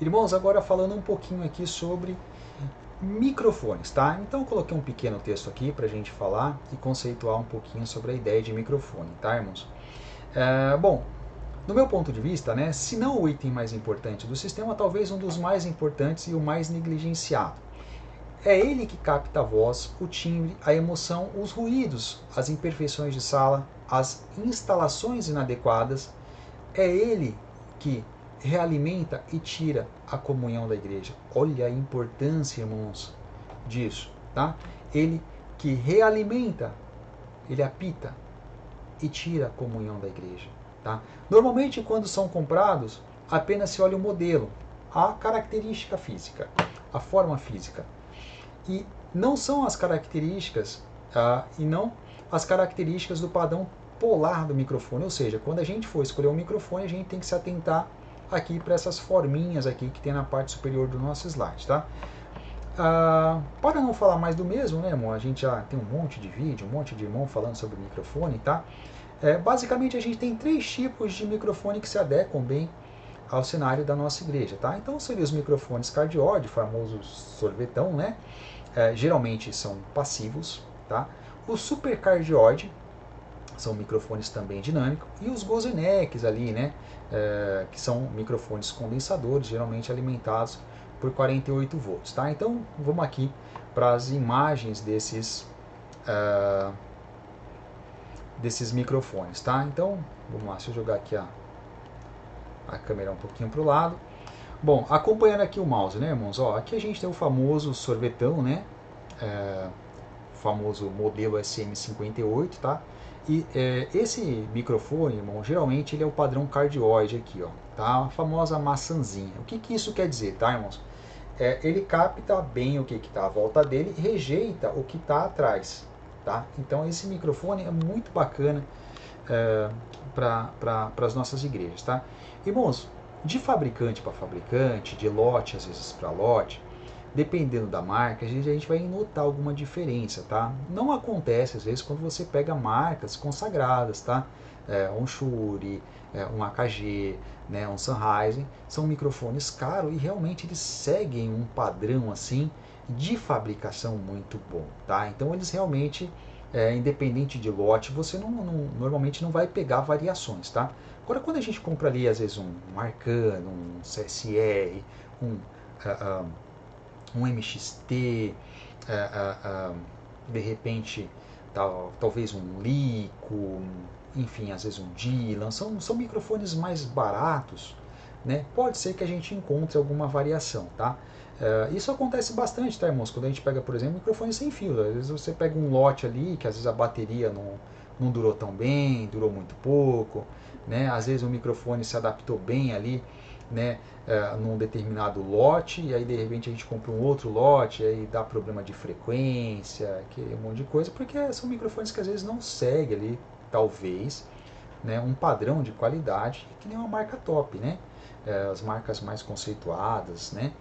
Irmãos, agora falando um pouquinho aqui sobre microfones, tá? Então eu coloquei um pequeno texto aqui para a gente falar e conceituar um pouquinho sobre a ideia de microfone, tá, irmãos? Bom, no meu ponto de vista, né, se não o item mais importante do sistema, talvez um dos mais importantes e o mais negligenciado. É ele que capta a voz, o timbre, a emoção, os ruídos, as imperfeições de sala, as instalações inadequadas. É ele que realimenta e tira a comunhão da igreja. Olha a importância, irmãos, disso, tá? Ele que realimenta, ele apita e tira a comunhão da igreja, tá? Normalmente, quando são comprados, apenas se olha o modelo, a característica física, a forma física. E não são as características, e não as características do padrão polar do microfone, ou seja, quando a gente for escolher um microfone, a gente tem que se atentar aqui para essas forminhas aqui que tem na parte superior do nosso slide, tá? Para não falar mais do mesmo, né, irmão? A gente já tem um monte de vídeo, um monte de irmão falando sobre microfone, tá? Basicamente a gente tem 3 tipos de microfone que se adequam bem ao cenário da nossa igreja, tá? Então seriam os microfones cardioide, famoso sorvetão, né? Geralmente são passivos, tá? O supercardioide são microfones também dinâmicos, e os Gozenecs ali, né? Que são microfones condensadores, geralmente alimentados por 48 volts, tá? Então vamos aqui para as imagens desses microfones, tá? Então vamos lá, deixa eu jogar aqui a câmera um pouquinho para o lado. Bom, acompanhando aqui o mouse, né, irmãos? Ó, aqui a gente tem o famoso sorvetão, né? O famoso modelo SM58, tá? E esse microfone, irmão, geralmente ele é o padrão cardioide aqui, ó, tá? A famosa maçãzinha. O que que isso quer dizer, tá, irmãos? Ele capta bem o que está à volta dele e rejeita o que está atrás, tá? Então esse microfone é muito bacana para as nossas igrejas, tá? Irmãos, de fabricante para fabricante, de lote às vezes para lote, dependendo da marca, a gente vai notar alguma diferença, tá? Não acontece às vezes quando você pega marcas consagradas, tá? Um Shure, um AKG, né, um Sennheiser, são microfones caros e realmente eles seguem um padrão assim de fabricação muito bom, tá? Então eles realmente, independente de lote, você normalmente não vai pegar variações, tá? Agora quando a gente compra ali às vezes um Arcano, um CSR, um MXT, de repente talvez um Lico, enfim, às vezes um Dylan, são microfones mais baratos, né? Pode ser que a gente encontre alguma variação, tá? Isso acontece bastante, tá, irmãos? Quando a gente pega, por exemplo, microfone sem fio, às vezes você pega um lote ali que às vezes a bateria não durou tão bem, durou muito pouco, né? Às vezes o microfone se adaptou bem ali, né, num determinado lote, e aí de repente a gente compra um outro lote, e aí dá problema de frequência, que um monte de coisa, porque são microfones que às vezes não seguem ali, talvez, né, um padrão de qualidade, que nem uma marca top, né? As marcas mais conceituadas, né?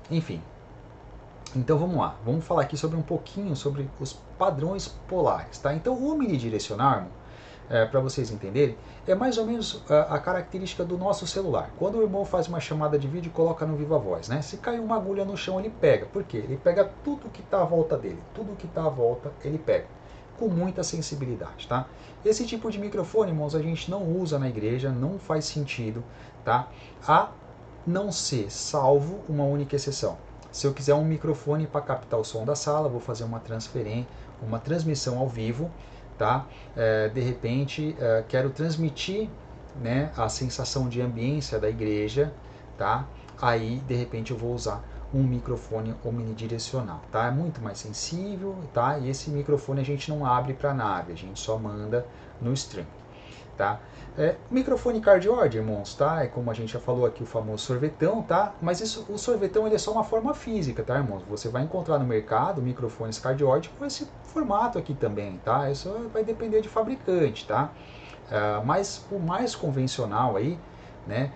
Enfim. Então vamos lá, vamos falar aqui sobre um pouquinho sobre os padrões polares, tá? Então o omnidirecional, para vocês entenderem, é mais ou menos a característica do nosso celular. Quando o irmão faz uma chamada de vídeo e coloca no Viva Voz, né? Se cai uma agulha no chão, ele pega. Por quê? Ele pega tudo que está à volta dele. Tudo que está à volta, ele pega. Com muita sensibilidade, tá? Esse tipo de microfone, irmãos, a gente não usa na igreja, não faz sentido, tá? A não ser, salvo uma única exceção. Se eu quiser um microfone para captar o som da sala, vou fazer uma transmissão ao vivo, tá? De repente quero transmitir, né, a sensação de ambiência da igreja, tá? Aí de repente eu vou usar um microfone omnidirecional, tá? É muito mais sensível, tá? E esse microfone a gente não abre para nave, a gente só manda no stream, tá? Microfone cardioide, irmãos, tá? É como a gente já falou aqui, o famoso sorvetão, tá? Mas o sorvetão ele é só uma forma física, tá, irmãos? Você vai encontrar no mercado microfones cardioide com esse formato aqui também, tá? Isso vai depender de fabricante, tá? Mas o mais convencional aí, né?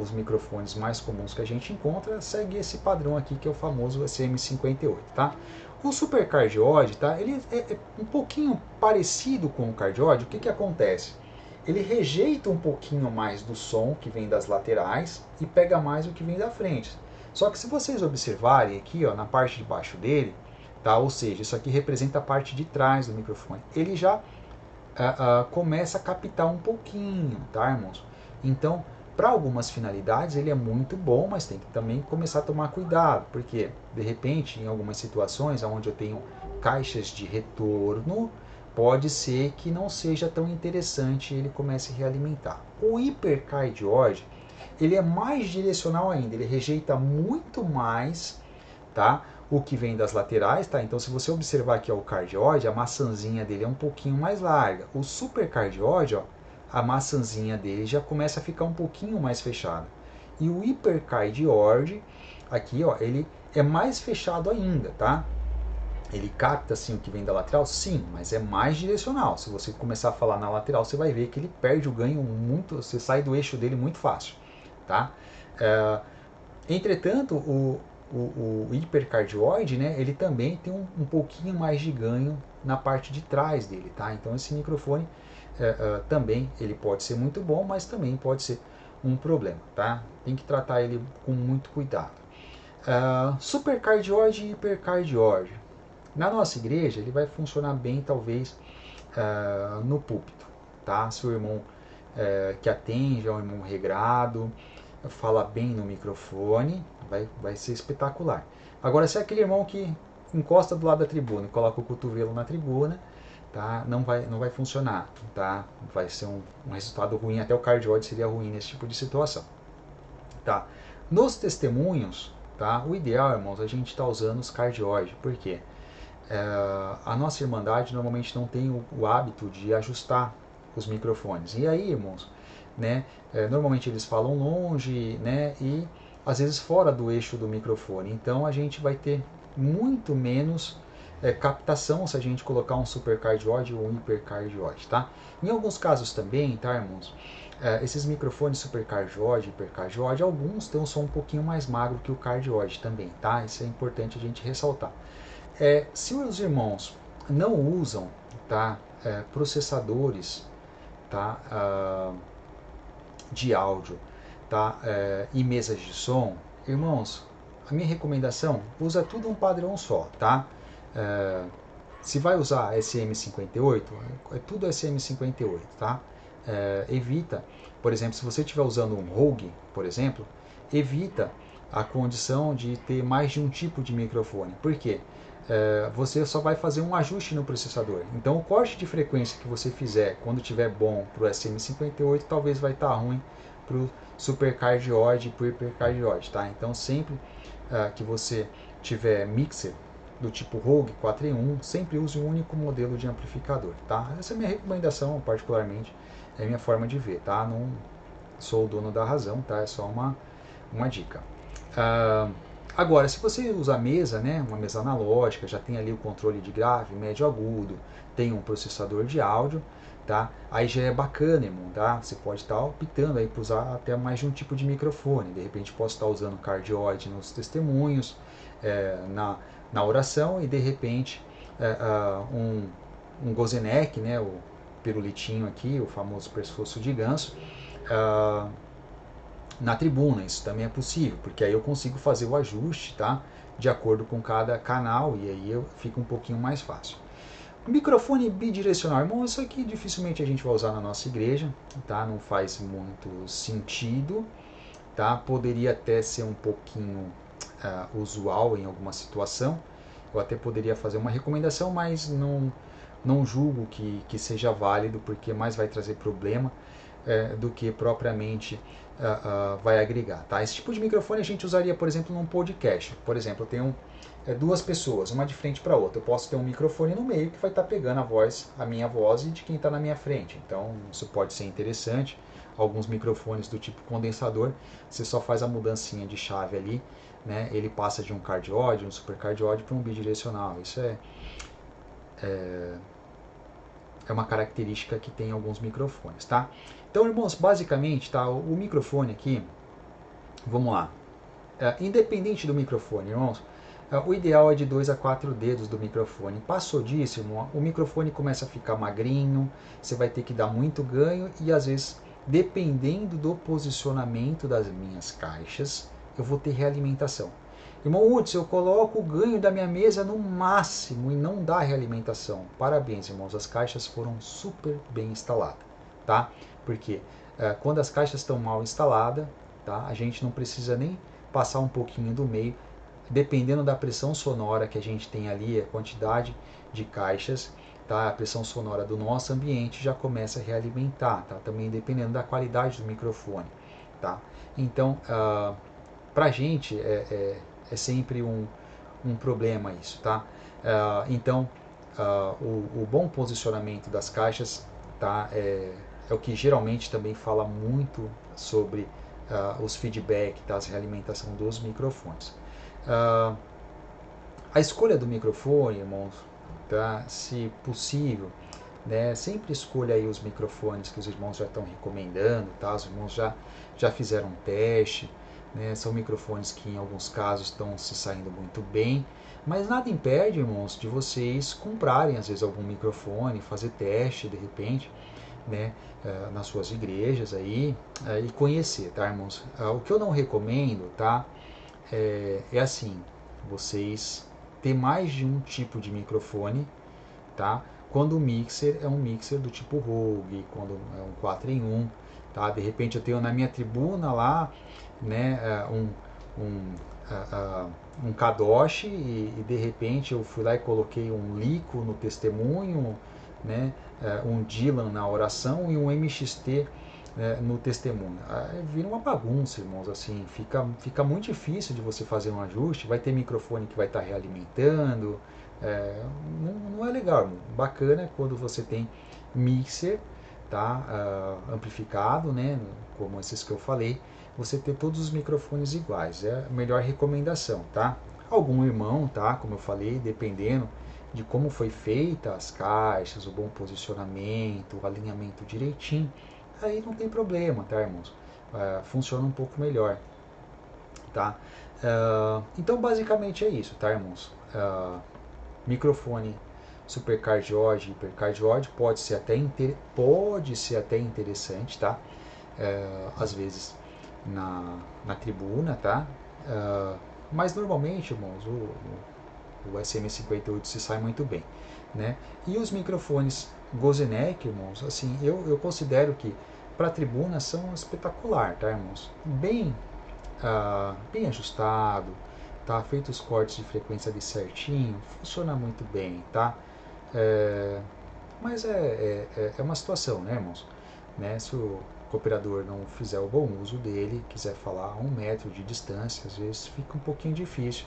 Os microfones mais comuns que a gente encontra segue esse padrão aqui que é o famoso SM58, tá? O supercardioide, tá? Ele é um pouquinho parecido com o cardioide. O que que acontece? ele rejeita um pouquinho mais do som que vem das laterais e pega mais o que vem da frente. Só que se vocês observarem aqui, ó, na parte de baixo dele, tá? Ou seja, isso aqui representa a parte de trás do microfone. Ele já começa a captar um pouquinho, tá, irmãos? Então, para algumas finalidades ele é muito bom, mas tem que também começar a tomar cuidado, porque de repente em algumas situações onde eu tenho caixas de retorno, pode ser que não seja tão interessante e ele comece a realimentar. O hipercardioide, ele é mais direcional ainda, ele rejeita muito mais, tá? O que vem das laterais, tá? Então, se você observar aqui ó, o cardioide, a maçãzinha dele é um pouquinho mais larga. O supercardioide, ó, a maçãzinha dele já começa a ficar um pouquinho mais fechada. E o hipercardioide, aqui, ó, ele é mais fechado ainda, tá? Ele capta assim o que vem da lateral, sim, mas é mais direcional. Se você começar a falar na lateral, você vai ver que ele perde o ganho muito, você sai do eixo dele muito fácil, tá? Entretanto, o hipercardioide, né, ele também tem um pouquinho mais de ganho na parte de trás dele, tá? Então esse microfone também ele pode ser muito bom, mas também pode ser um problema, tá? Tem que tratar ele com muito cuidado. Supercardioide e hipercardioide. Na nossa igreja ele vai funcionar bem talvez no púlpito, tá? Se o irmão que atende é um irmão regrado, fala bem no microfone, vai ser espetacular. Agora, se é aquele irmão que encosta do lado da tribuna e coloca o cotovelo na tribuna, tá? Não vai funcionar, tá? Vai ser um resultado ruim, até o cardioide seria ruim nesse tipo de situação, tá? Nos testemunhos, tá? O ideal, irmãos, a gente está usando os cardioides, por quê? A nossa irmandade normalmente não tem o hábito de ajustar os microfones. E aí, irmãos, né, normalmente eles falam longe, né, e às vezes fora do eixo do microfone. Então a gente vai ter muito menos captação se a gente colocar um supercardioide ou um hipercardioide, tá? Em alguns casos também, tá, irmãos, esses microfones supercardioide, hipercardioide, alguns têm um som um pouquinho mais magro que o cardioide também, tá? Isso é importante a gente ressaltar. Se os irmãos não usam, tá, processadores, tá, de áudio, tá, e mesas de som, irmãos, a minha recomendação, usa tudo um padrão só, tá? Se vai usar SM58, é tudo SM58, tá? Evita, por exemplo, se você estiver usando um Rogue, por exemplo, evita a condição de ter mais de um tipo de microfone. Por quê? Você só vai fazer um ajuste no processador. Então o corte de frequência que você fizer quando tiver bom para o SM58 talvez vai estar ruim para o supercardioide e para o hipercardioide, tá? Então sempre que você tiver mixer do tipo Rogue 4 em 1, sempre use um único modelo de amplificador, tá? Essa é a minha recomendação, particularmente, é a minha forma de ver, tá? Não sou o dono da razão, tá? É só uma dica. Agora, se você usa a mesa, né, uma mesa analógica, já tem ali o controle de grave, médio, agudo, tem um processador de áudio, tá? Aí já é bacana, irmão, tá? Você pode estar optando aí para usar até mais de um tipo de microfone. De repente posso estar usando cardioide nos testemunhos, na oração e de repente um gozeneck, né, o pirulitinho aqui, o famoso pescoço de ganso, na tribuna. Isso também é possível, porque aí eu consigo fazer o ajuste, tá? De acordo com cada canal e aí fica um pouquinho mais fácil. Microfone bidirecional, irmão, isso aqui dificilmente a gente vai usar na nossa igreja, tá? Não faz muito sentido, tá? Poderia até ser um pouquinho usual em alguma situação. Eu até poderia fazer uma recomendação, mas não julgo que seja válido, porque mais vai trazer problema do que propriamente vai agregar, tá? Esse tipo de microfone a gente usaria, por exemplo, num podcast. Por exemplo, eu tenho duas pessoas, uma de frente para outra. Eu posso ter um microfone no meio que vai estar pegando a minha voz e de quem está na minha frente. Então, isso pode ser interessante. Alguns microfones do tipo condensador, você só faz a mudancinha de chave ali, né? Ele passa de um cardioide, um supercardioide para um bidirecional. Isso é uma característica que tem alguns microfones, tá? Então, irmãos, basicamente, tá, o microfone aqui, vamos lá. Independente do microfone, irmãos, O ideal é de 2 a 4 dedos do microfone. Passou disso, irmão, o microfone começa a ficar magrinho, você vai ter que dar muito ganho e às vezes, dependendo do posicionamento das minhas caixas, eu vou ter realimentação. Irmão Hudson, eu coloco o ganho da minha mesa no máximo e não dá realimentação. Parabéns, irmãos, as caixas foram super bem instaladas, tá? Porque quando as caixas estão mal instaladas, tá, a gente não precisa nem passar um pouquinho do meio, dependendo da pressão sonora que a gente tem ali, a quantidade de caixas, tá, a pressão sonora do nosso ambiente já começa a realimentar, tá, também dependendo da qualidade do microfone, tá. Então, pra gente é sempre um problema isso, tá? Então, o bom posicionamento das caixas, tá, é o que geralmente também fala muito sobre os feedback, tá, a realimentação dos microfones. A escolha do microfone, irmãos, tá, se possível, né, sempre escolha aí os microfones que os irmãos já estão recomendando, tá? Os irmãos já fizeram um teste, né? São microfones que em alguns casos estão se saindo muito bem, mas nada impede, irmãos, de vocês comprarem às vezes algum microfone, fazer teste de repente, né, nas suas igrejas aí, e conhecer, tá, irmãos? O que eu não recomendo, tá, é assim, vocês ter mais de um tipo de microfone, tá? Quando o mixer é um mixer do tipo Rogue, quando é um 4 em 1, tá? De repente eu tenho na minha tribuna lá, né, um Kadosh e de repente eu fui lá e coloquei um Lico no testemunho, né, um Dylan na oração e um MXT, né, no testemunho. Aí vira uma bagunça, irmãos, assim, fica muito difícil de você fazer um ajuste, vai ter microfone que vai estar realimentando, não é legal, irmão. Bacana é quando você tem mixer, tá, amplificado, né, como esses que eu falei, você ter todos os microfones iguais, é a melhor recomendação, tá? Algum irmão, tá, como eu falei, dependendo de como foi feita as caixas, o bom posicionamento, o alinhamento direitinho, aí não tem problema, tá, irmãos? Funciona um pouco melhor, tá? Então, basicamente é isso, tá, irmãos? Microfone supercardioide, hipercardioide pode ser até interessante, tá? Às vezes na tribuna, tá? Mas normalmente, irmãos, o SM58 se sai muito bem, né? E os microfones Gozenek, irmãos, assim, eu considero que para tribuna são espetacular, tá, irmãos? Bem ajustado, tá? Feito os cortes de frequência ali certinho, funciona muito bem, tá? Mas é uma situação, né, irmãos? Né? Se o cooperador não fizer o bom uso dele, quiser falar a 1 metro de distância, às vezes fica um pouquinho difícil,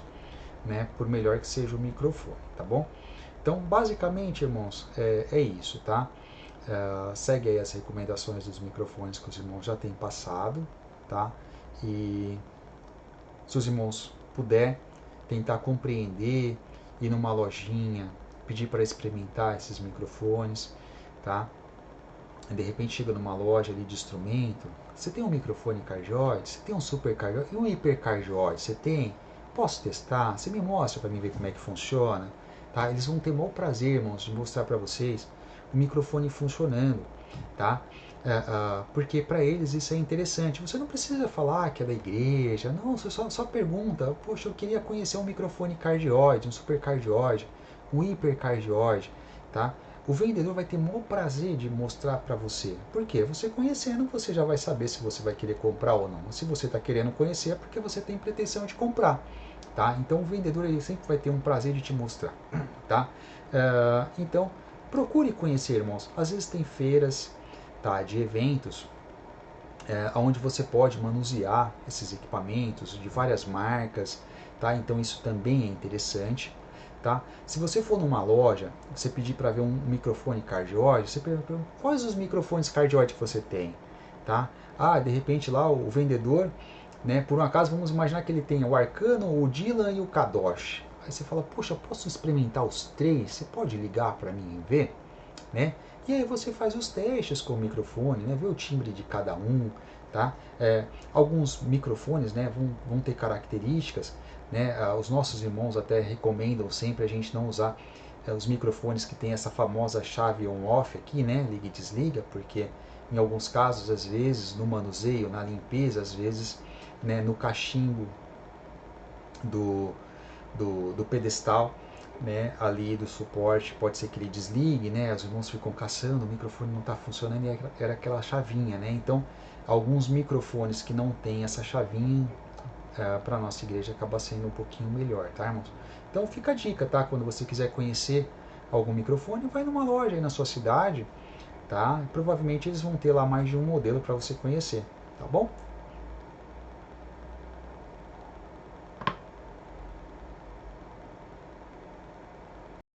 né? Por melhor que seja o microfone, tá bom? Então, basicamente, irmãos, é isso, tá? Segue aí as recomendações dos microfones que os irmãos já têm passado, tá? E se os irmãos puder tentar compreender, ir numa lojinha, pedir para experimentar esses microfones, tá? De repente chega numa loja ali de instrumento, você tem um microfone cardioide, você tem um super cardioide e um hipercardioide, você tem? Posso testar? Você me mostra para mim ver como é que funciona? Tá? Eles vão ter o maior prazer, irmãos, de mostrar para vocês o microfone funcionando, tá? Porque para eles isso é interessante. Você não precisa falar que é da igreja, não, você só pergunta, poxa, eu queria conhecer um microfone cardioide, um supercardioide, um hipercardioide, tá? O vendedor vai ter o maior prazer de mostrar para você. Por quê? Você conhecendo, você já vai saber se você vai querer comprar ou não. Se você está querendo conhecer, é porque você tem pretensão de comprar, tá? Então o vendedor ele sempre vai ter um prazer de te mostrar, tá? Então procure conhecer, irmãos. Às vezes tem feiras, tá, de eventos, onde você pode manusear esses equipamentos de várias marcas, tá? Então isso também é interessante, tá? Se você for numa loja, você pedir para ver um microfone cardioide, você pergunta quais os microfones cardioide que você tem, tá? De repente lá o vendedor, né, por um acaso vamos imaginar que ele tenha o Arcano, o Dylan e o Kadosh. Aí você fala, poxa, posso experimentar os 3? Você pode ligar para mim e ver, né? E aí você faz os testes com o microfone, né? Vê o timbre de cada um, tá? Alguns microfones, né, vão ter características, né? Os nossos irmãos até recomendam sempre a gente não usar os microfones que tem essa famosa chave on-off aqui, né? Liga e desliga, porque em alguns casos, às vezes, no manuseio, na limpeza, às vezes, né, no cachimbo do, do pedestal, né, ali do suporte, pode ser que ele desligue, né, os irmãos ficam caçando, o microfone não está funcionando e era aquela chavinha, né, então alguns microfones que não tem essa chavinha, para a nossa igreja acaba sendo um pouquinho melhor, tá, irmãos? Então fica a dica, tá, quando você quiser conhecer algum microfone, vai numa loja aí na sua cidade, tá, provavelmente eles vão ter lá mais de um modelo para você conhecer, tá bom?